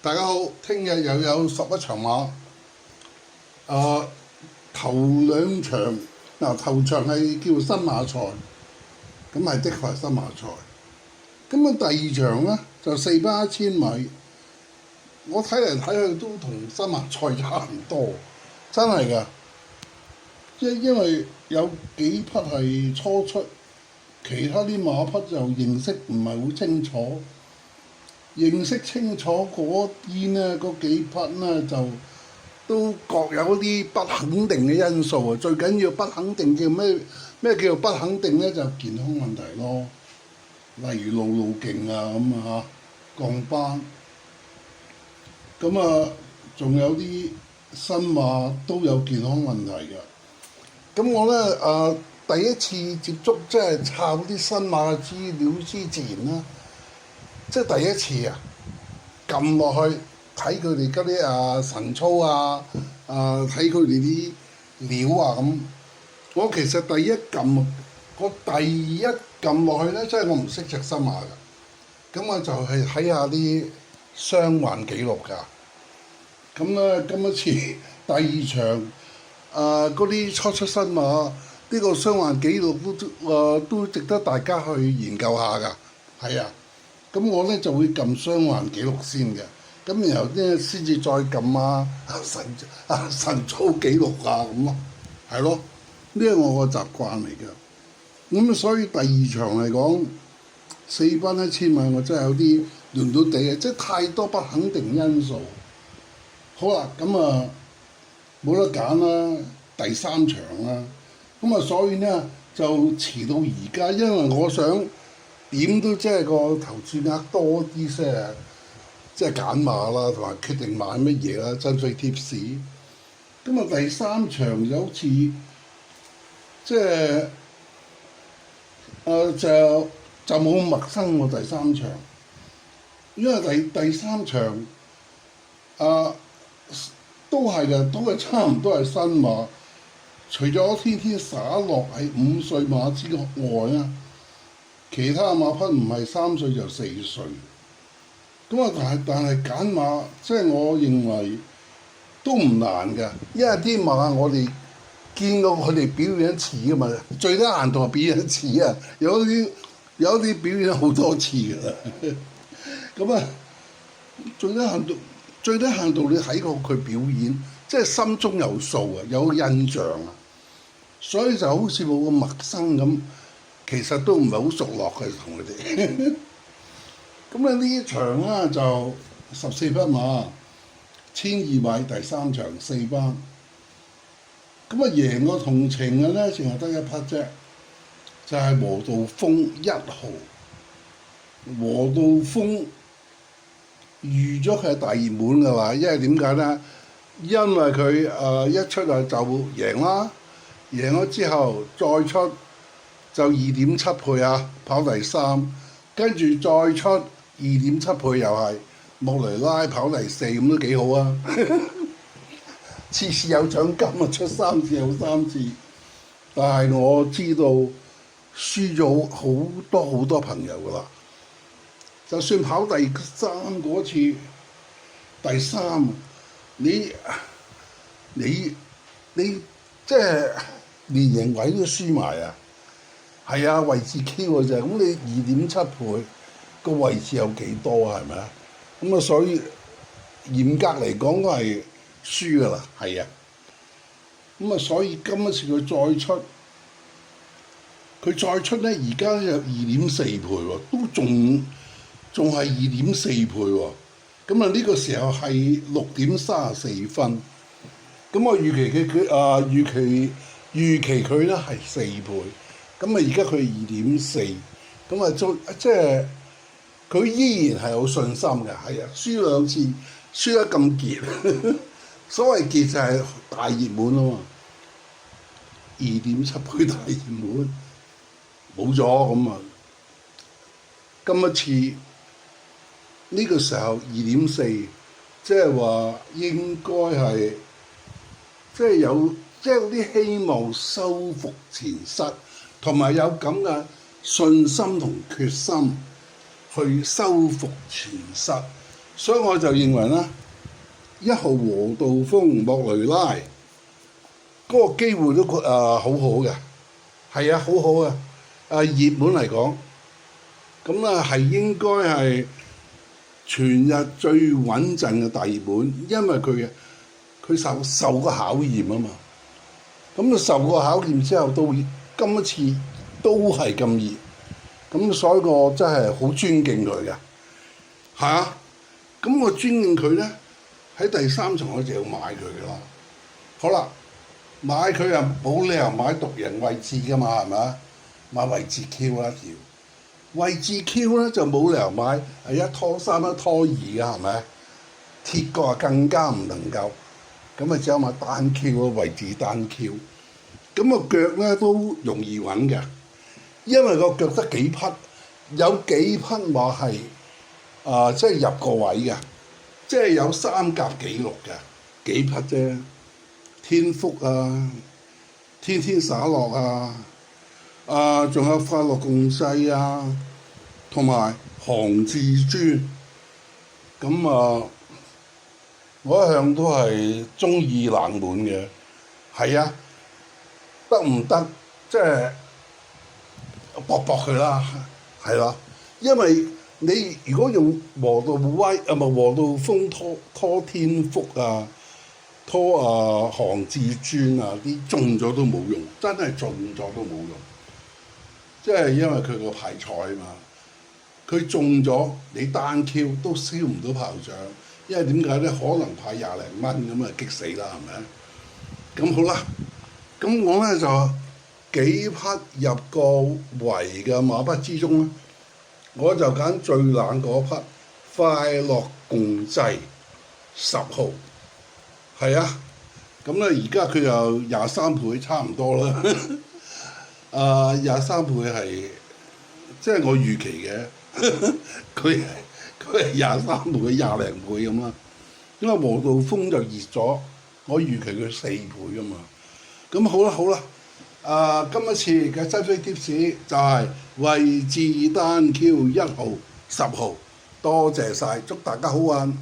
大家好，聽日又有11場馬。頭兩場頭場係叫新馬賽，咁係的確係新馬賽。咁第二場呢，就4班1000米，我睇嚟睇去都同新馬賽差唔多，真係㗎。因為有幾匹係初出，其他啲馬匹就認識唔係好清楚。認識清楚嗰啲呢，嗰幾匹呢，就都各有啲不肯定嘅因素啊！最緊要不肯定叫咩叫做不肯定呢？就健康問題咯。例如路徑啊咁啊嚇，降班。咁仲有啲新馬都有健康問題嘅。咁我呢，第一次接觸即係抄啲新馬嘅資料之前啦。即係第一次撳落去睇佢哋嗰啲神操睇佢哋啲料咁。我其實第一撳落去咧，即係我唔識隻新馬㗎。咁我就係睇下啲傷患記錄㗎。咁咧，今一次第二場嗰啲初出新馬呢個傷患記錄都值得大家去研究下㗎。係啊。咁我咧就會撳傷患記錄先嘅，咁然後咧先至再撳神操記錄咁咯，係咯，呢係我個習慣嚟嘅。咁所以第二場嚟講，4班1000米我真係有啲亂到地嘅，即係太多不肯定因素。好啦，咁冇得揀啦，第3場啦，咁所以呢，就遲到而家，因為我想。點都即係個投注額多啲先，即係揀馬啦，同埋決定買乜嘢啦，真水貼士。咁第3場就好似即係就冇陌生喎。第3場，因為第3場都係嘅，都係差唔多係新馬，除咗天天灑落係5歲馬之外啦。其他馬匹唔係3歲就4歲，咁但係揀馬，即係我認為都唔難㗎，因為啲馬我哋見過佢哋表演一次㗎嘛，最低限度係表演一次啊，有啲表演好多次㗎啦。咁最低限度你睇過佢表演，即係心中有數啊，有個印象啊，所以就好似冇咁陌生咁。其實都唔係好熟絡嘅同佢哋。咁呢一場咧就14匹馬，1200米第3場4班。咁贏過同程嘅咧，淨係得一匹啫，就係和道風1號。和道風預咗佢係大熱門㗎啦，因為點解咧？因為佢一出嚟就贏啦，贏咗之後再出。就2.7倍跑第3，跟住再出2.7倍又係莫雷拉跑第4，咁都幾好啊！次次有獎金出3次有3次，但係我知道輸咗好多朋友㗎啦。就算跑第3嗰次，第3你即係連贏位都輸埋啊！係啊，位置 Q 嘅啫，咁你2.7倍個位置有幾多啊？係咪啊？咁所以嚴格嚟講都係輸㗎啦，係啊。咁所以今一次佢再出咧，而家有2.4倍喎，都仲係2.4倍喎。咁呢個時候係6.34分，咁我預期佢咧係4倍。咁而家佢2.4，咁即係佢依然係有信心嘅，係啊，輸2次，輸得咁傑，所謂傑就係大熱門啊嘛，2.7倍大熱門，冇咗咁啊，今一次呢個時候2.4，即係話應該係即係有啲希望收復前失。同埋有咁嘅信心同決心去收復前失，所以我就認為咧，1號和道鋒莫雷拉嗰個機會都好好嘅，係啊，好好嘅。熱門嚟講，咁啊係應該係全日最穩陣嘅大熱門，因為佢受過考驗啊嘛。咁啊受過考驗之後，到今一次都係咁熱，咁所以我真係好尊敬佢嘅，係啊。咁我尊敬佢咧，喺第3場我就要買佢㗎啦。好啦，買佢又冇理由買獨贏位置㗎嘛，係咪啊？買位置 Q 啦條，位置 Q 咧就冇理由買1拖3 1拖2㗎，係咪？鐵角更加唔能夠，咁啊只有買單 Q 咯，位置單 Q。咁個腳咧都容易揾嘅，因為個腳得幾匹，有幾匹話係即係入個位嘅，即係有3甲紀錄嘅幾匹啫。天福啊，天天灑落啊，仲有快樂共濟啊，同埋韓至尊。咁我一向都係中意冷門嘅，係啊，得唔得？即係搏佢啦，係啦，因為你如果用和道鋒拖天福啊，拖韓至尊啊啲中咗都冇用，真係中咗都冇用。即係因為佢個牌賽啊嘛，佢中咗你單 Q 都燒唔到炮仗，因為點解咧？可能派20零蚊咁啊，激死啦，係咪？咁好啦，咁我咧就幾匹入個圍嘅馬匹之中咧，我就揀最冷嗰匹快樂共濟10號，係啊，咁咧而家佢又23倍差唔多啦。23倍係即係我預期嘅，佢係23倍20零倍咁啦。因為和道鋒就熱咗，我預期佢4倍㗎嘛。咁好啦，今一次嘅擠飛貼士就係位置單 Q 1號10號，多謝晒，祝大家好運。